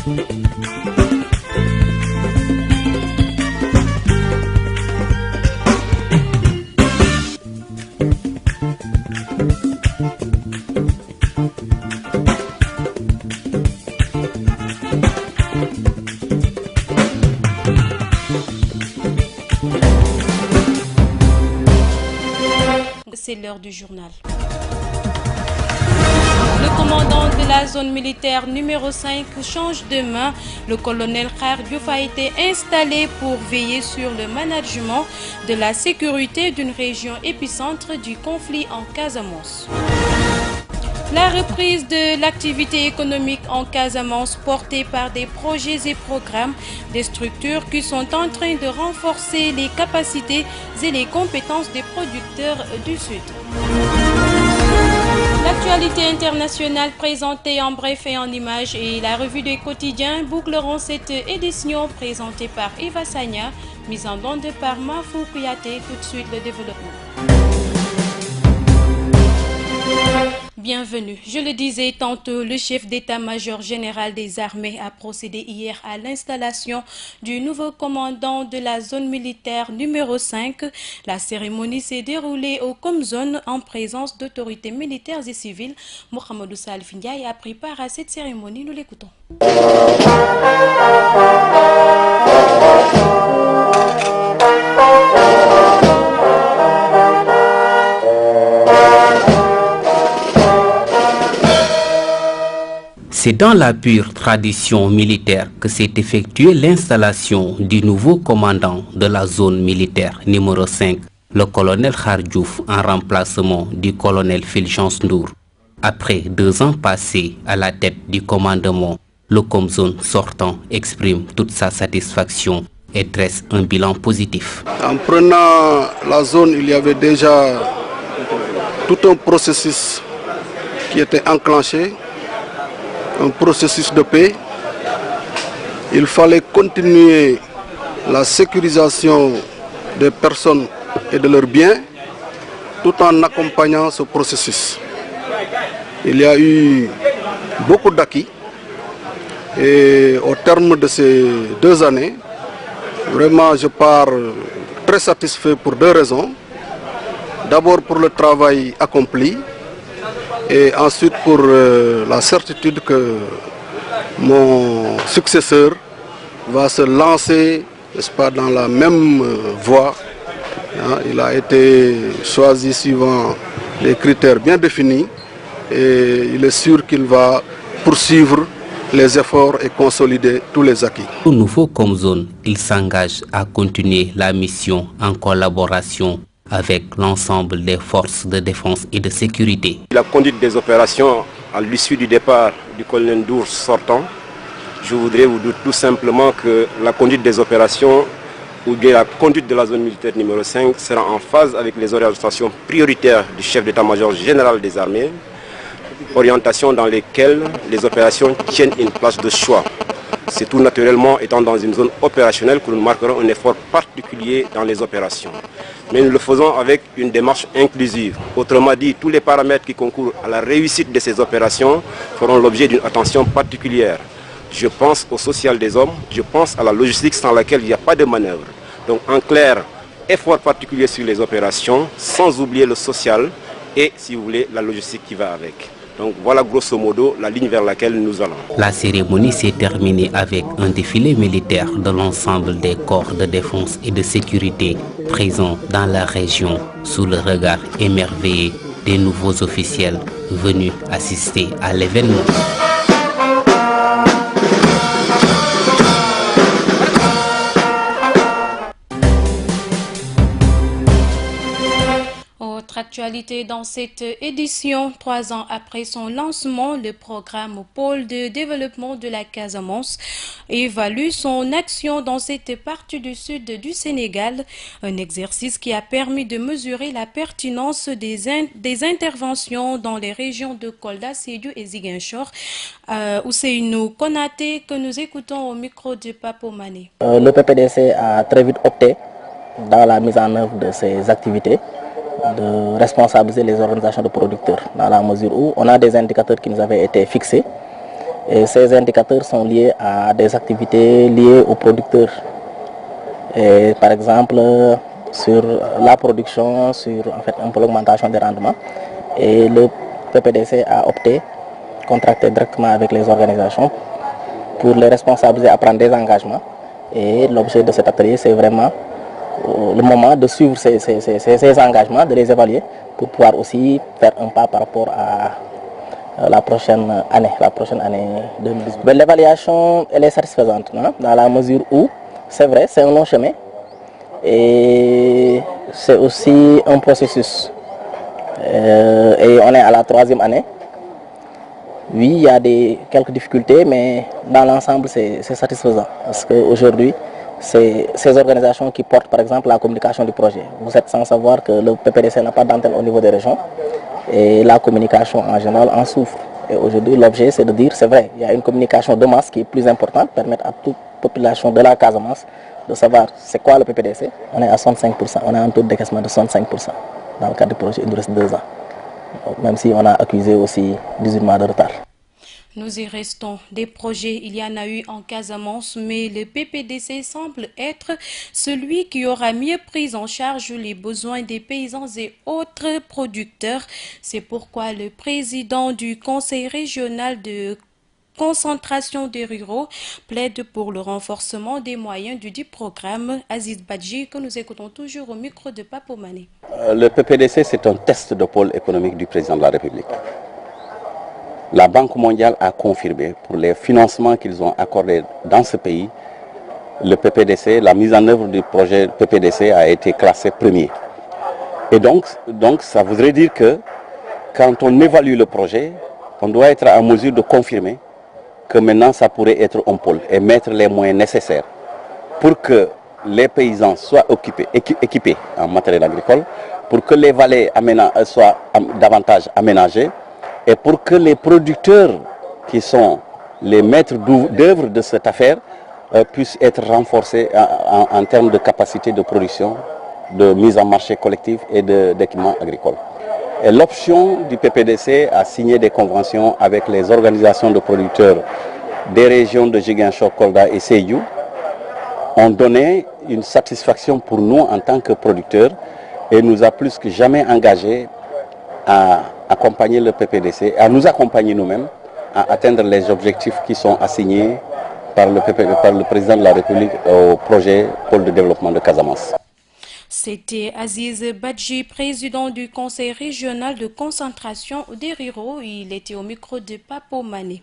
C'est l'heure du journal. Le commandant de la zone militaire numéro 5 change de main. Le colonel Khar Diouf a été installé pour veiller sur le management de la sécurité d'une région épicentre du conflit en Casamance. La reprise de l'activité économique en Casamance portée par des projets et programmes, des structures qui sont en train de renforcer les capacités et les compétences des producteurs du Sud. L'actualité internationale présentée en bref et en images et la revue des quotidiens boucleront cette édition présentée par Eva Sagna, mise en onde par Mafou Kouyaté. Tout de suite le développement. Bienvenue. Je le disais tantôt, le chef d'état-major général des armées a procédé hier à l'installation du nouveau commandant de la zone militaire numéro 5. La cérémonie s'est déroulée au Comzone en présence d'autorités militaires et civiles. Mohamedou Salif Ndiaye a pris part à cette cérémonie. Nous l'écoutons. C'est dans la pure tradition militaire que s'est effectuée l'installation du nouveau commandant de la zone militaire numéro 5, le colonel Khar Diouf, en remplacement du colonel Fulgence Ndour. Après 2 ans passés à la tête du commandement, le Comzone sortant exprime toute sa satisfaction et dresse un bilan positif. En prenant la zone, il y avait déjà tout un processus qui était enclenché. Un processus de paix. Il fallait continuer la sécurisation des personnes et de leurs biens tout en accompagnant ce processus. Il y a eu beaucoup d'acquis et au terme de ces 2 années, vraiment je pars très satisfait pour 2 raisons. D'abord pour le travail accompli, et ensuite pour la certitude que mon successeur va se lancer, n'est-ce pas, dans la même voie. Il a été choisi suivant des critères bien définis et il est sûr qu'il va poursuivre les efforts et consolider tous les acquis. Au nouveau Comzone, il s'engage à continuer la mission en collaboration avec l'ensemble des forces de défense et de sécurité. La conduite des opérations à l'issue du départ du colonel Ndour sortant, je voudrais vous dire tout simplement que la conduite des opérations ou bien la conduite de la zone militaire numéro 5 sera en phase avec les orientations prioritaires du chef d'état-major général des armées, orientations dans lesquelles les opérations tiennent une place de choix. C'est tout naturellement étant dans une zone opérationnelle que nous marquerons un effort particulier dans les opérations. Mais nous le faisons avec une démarche inclusive. Autrement dit, tous les paramètres qui concourent à la réussite de ces opérations feront l'objet d'une attention particulière. Je pense au social des hommes, je pense à la logistique sans laquelle il n'y a pas de manœuvre. Donc en clair, effort particulier sur les opérations, sans oublier le social et, si vous voulez, la logistique qui va avec. Donc voilà grosso modo la ligne vers laquelle nous allons. La cérémonie s'est terminée avec un défilé militaire de l'ensemble des corps de défense et de sécurité présents dans la région sous le regard émerveillé des nouveaux officiels venus assister à l'événement. Actualité dans cette édition, 3 ans après son lancement, le programme Pôle de développement de la Casamance évalue son action dans cette partie du sud du Sénégal, un exercice qui a permis de mesurer la pertinence des interventions dans les régions de Kolda, Sédhiou et Ziguinchor. Ousseynou Konaté, que nous écoutons au micro de Papo Mané. Le PPDC a très vite opté dans la mise en œuvre de ses activités de responsabiliser les organisations de producteurs, dans la mesure où on a des indicateurs qui nous avaient été fixés Et ces indicateurs sont liés à des activités liées aux producteurs. Et par exemple, sur la production, sur en fait, un peu l'augmentation des rendements. Et le PPDC a opté, contracté directement avec les organisations pour les responsabiliser à prendre des engagements. Et l'objet de cet atelier, c'est vraiment le moment de suivre ces engagements, de les évaluer pour pouvoir aussi faire un pas par rapport à la prochaine année 2018. L'évaluation, elle est satisfaisante, non? Dans la mesure où, c'est vrai, c'est un long chemin et c'est aussi un processus. Et on est à la 3e année. Oui, il y a quelques difficultés, mais dans l'ensemble, c'est satisfaisant. Parce qu'aujourd'hui, c'est ces organisations qui portent, par exemple, la communication du projet. Vous êtes sans savoir que le PPDC n'a pas d'antenne au niveau des régions. Et la communication en général en souffre. Et aujourd'hui, l'objet, c'est de dire, c'est vrai, il y a une communication de masse qui est plus importante, permettre à toute population de la Casamance de savoir c'est quoi le PPDC. On est à 65%, on a un taux de décaissement de 65% dans le cadre du projet, il nous reste 2 ans. Donc, même si on a accusé aussi 18 mois de retard. Nous y restons. Des projets, il y en a eu en Casamance, mais le PPDC semble être celui qui aura mieux pris en charge les besoins des paysans et autres producteurs. C'est pourquoi le président du Conseil régional de concentration des ruraux plaide pour le renforcement des moyens du dit programme. Aziz Badji, que nous écoutons toujours au micro de Papo Mané. Le PPDC, c'est un test de pôle économique du président de la République. La Banque mondiale a confirmé pour les financements qu'ils ont accordés dans ce pays, le PPDC, la mise en œuvre du projet PPDC a été classé premier. Et donc ça voudrait dire que quand on évalue le projet, on doit être en mesure de confirmer que maintenant ça pourrait être un pôle et mettre les moyens nécessaires pour que les paysans soient équipés en matériel agricole, pour que les vallées soient davantage aménagées, et pour que les producteurs qui sont les maîtres d'œuvre de cette affaire puissent être renforcés en termes de capacité de production, de mise en marché collective et d'équipements agricoles. L'option du PPDC a signé des conventions avec les organisations de producteurs des régions de Ziguinchor, Kolda et Sédhiou ont donné une satisfaction pour nous en tant que producteurs et nous a plus que jamais engagés à accompagner le PPDC, à nous accompagner nous-mêmes à atteindre les objectifs qui sont assignés par le président de la République au projet Pôle de développement de Casamance. C'était Aziz Badji, président du Conseil régional de concentration des ruraux. Il était au micro de Papo Mané.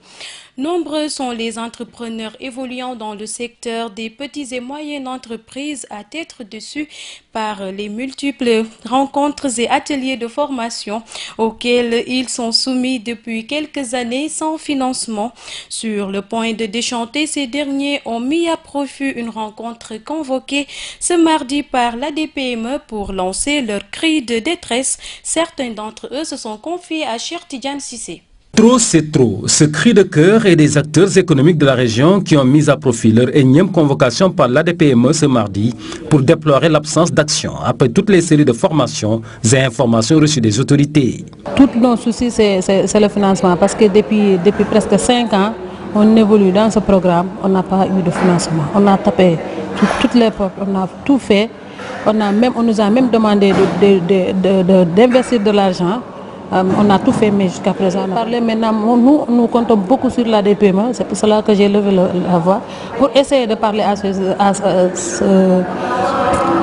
Nombreux sont les entrepreneurs évoluant dans le secteur des petites et moyennes entreprises à être dessus par les multiples rencontres et ateliers de formation auxquels ils sont soumis depuis quelques années sans financement. Sur le point de déchanter, ces derniers ont mis à profit une rencontre convoquée ce mardi par l'ADPME pour lancer leur cri de détresse. Certains d'entre eux se sont confiés à Cheikh Tidiane Cissé. Trop c'est trop. Ce cri de cœur est des acteurs économiques de la région qui ont mis à profit leur énième convocation par l'ADPME ce mardi pour déplorer l'absence d'action après toutes les séries de formations et informations reçues des autorités. Tous nos soucis, c'est le financement parce que depuis presque 5 ans, on évolue dans ce programme, on n'a pas eu de financement. On a tapé toutes les portes, on a tout fait. On nous a même demandé d'investir de l'argent. On a tout fait, mais jusqu'à présent, on a parlé. Maintenant, nous comptons beaucoup sur la DPME. C'est pour cela que j'ai levé la voix pour essayer de parler à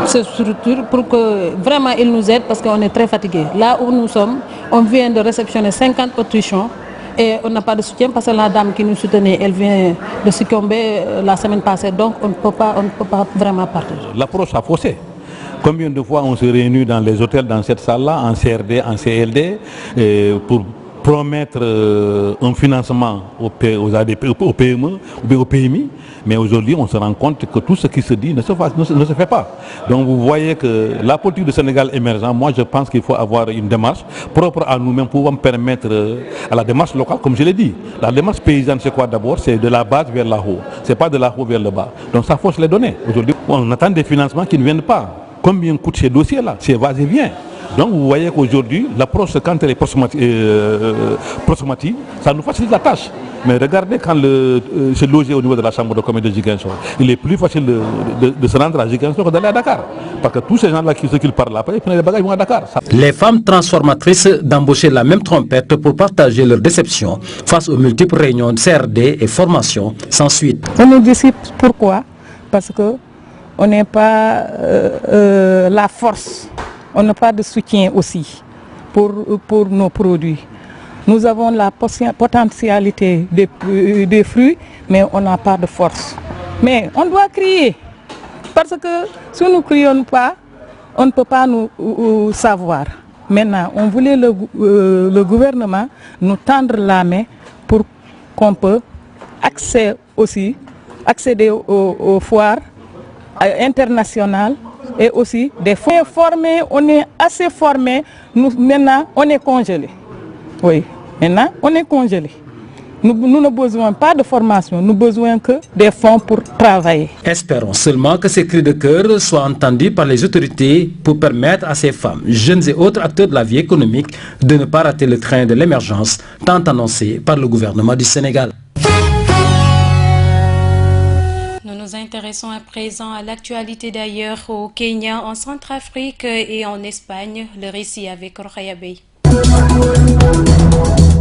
ces structures pour que vraiment ils nous aident parce qu'on est très fatigués. Là où nous sommes, on vient de réceptionner 50 Autrichiens et on n'a pas de soutien parce que la dame qui nous soutenait, elle vient de succomber la semaine passée. Donc on ne peut pas vraiment partir. L'approche a faussé. Combien de fois on se réunit dans les hôtels, dans cette salle-là, en CRD, en CLD, pour promettre un financement aux PME ou aux PMI, mais aujourd'hui on se rend compte que tout ce qui se dit ne se fait pas. Donc vous voyez que la politique du Sénégal émergent, moi je pense qu'il faut avoir une démarche propre à nous-mêmes pour permettre à la démarche locale, comme je l'ai dit. La démarche paysanne c'est quoi d'abord? C'est de la base vers la haut, c'est pas de la haut vers le bas. Donc ça faut se les donner. Aujourd'hui on attend des financements qui ne viennent pas. Combien coûtent ces dossiers-là? C'est va-et-vient. Donc vous voyez qu'aujourd'hui, l'approche, quand elle est proximati, ça nous facilite la tâche. Mais regardez quand se loger au niveau de la chambre de commerce de Ziguinchor, il est plus facile de se rendre à Ziguinchor que d'aller à Dakar. Parce que tous ces gens-là qui parlent là, ils prennent les bagages, ils vont à Dakar. Les femmes transformatrices d'embaucher la même trompette pour partager leur déception face aux multiples réunions de CRD et formations sans suite. On nous dit pourquoi? Parce qu'on n'est pas la force, on n'a pas de soutien aussi pour nos produits. Nous avons la potentialité des fruits, mais on n'a pas de force. Mais on doit crier, parce que si nous ne crions pas, on ne peut pas nous savoir. Maintenant, on voulait le gouvernement nous tendre la main pour qu'on peut accéder aux foires internationales et aussi des fonds formés. On est assez formés, maintenant on est congelés. Oui. Maintenant, on est congelé. Nous n'avons besoin pas de formation, nous avons besoin que des fonds pour travailler. Espérons seulement que ces cris de cœur soient entendus par les autorités pour permettre à ces femmes, jeunes et autres acteurs de la vie économique de ne pas rater le train de l'émergence tant annoncé par le gouvernement du Sénégal. Nous nous intéressons à présent à l'actualité d'ailleurs au Kenya, en Centrafrique et en Espagne. Le récit avec Rokhaya Bey.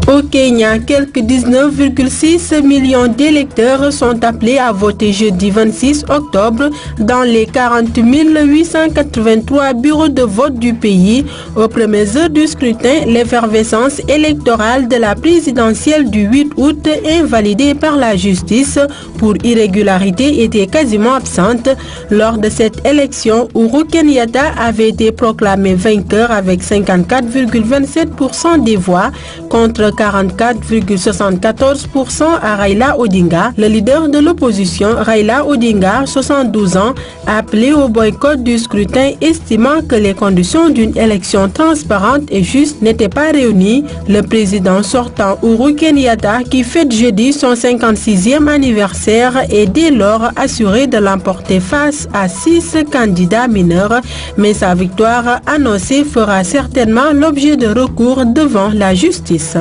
Au Kenya, quelques 19,6 millions d'électeurs sont appelés à voter jeudi 26 octobre dans les 40 883 bureaux de vote du pays. Aux premières heures du scrutin, l'effervescence électorale de la présidentielle du 8 août, invalidée par la justice pour irrégularité, était quasiment absente. Lors de cette élection, Uhuru Kenyatta avait été proclamé vainqueur avec 54,27% des voix contre 44,74% à Raila Odinga. Le leader de l'opposition, Raila Odinga, 72 ans, a appelé au boycott du scrutin, estimant que les conditions d'une élection transparente et juste n'étaient pas réunies. Le président sortant, Uhuru Kenyatta, qui fête jeudi son 56e anniversaire, est dès lors assuré de l'emporter face à 6 candidats mineurs, mais sa victoire annoncée fera certainement l'objet de recours devant la justice.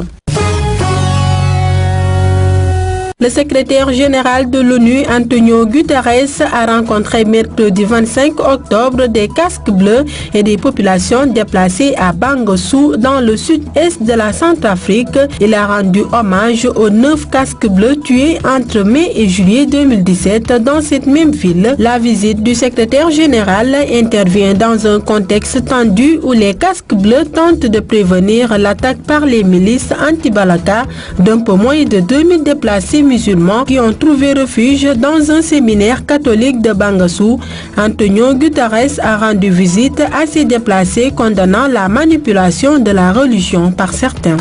Le secrétaire général de l'ONU, Antonio Guterres, a rencontré mercredi 25 octobre des casques bleus et des populations déplacées à Bangassou, dans le sud-est de la Centrafrique. Il a rendu hommage aux 9 casques bleus tués entre mai et juillet 2017 dans cette même ville. La visite du secrétaire général intervient dans un contexte tendu où les casques bleus tentent de prévenir l'attaque par les milices anti-Balaka d'un peu moins de 2000 déplacés musulmans qui ont trouvé refuge dans un séminaire catholique de Bangassou. Antonio Guterres a rendu visite à ces déplacés, condamnant la manipulation de la religion par certains.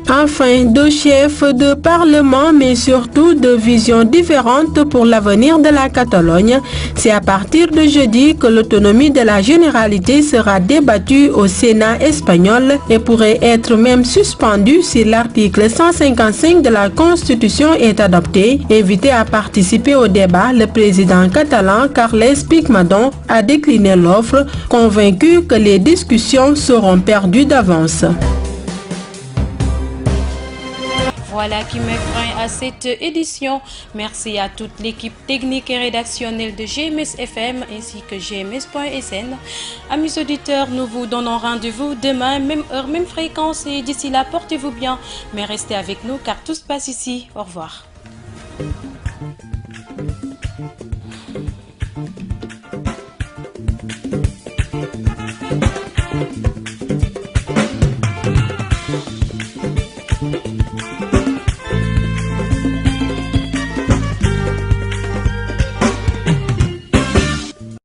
Enfin, 2 chefs de parlement, mais surtout de visions différentes pour l'avenir de la Catalogne. C'est à partir de jeudi que l'autonomie de la Généralité sera débattue au Sénat espagnol et pourrait être même suspendue si l'article 155 de la Constitution est adopté. Invité à participer au débat, le président catalan Carles Puigdemont a décliné l'offre, convaincu que les discussions seront perdues d'avance. Voilà qui met fin à cette édition. Merci à toute l'équipe technique et rédactionnelle de GMS FM ainsi que GMS.sn. Amis auditeurs, nous vous donnons rendez-vous demain, même heure, même fréquence, et d'ici là, portez-vous bien, mais restez avec nous car tout se passe ici. Au revoir.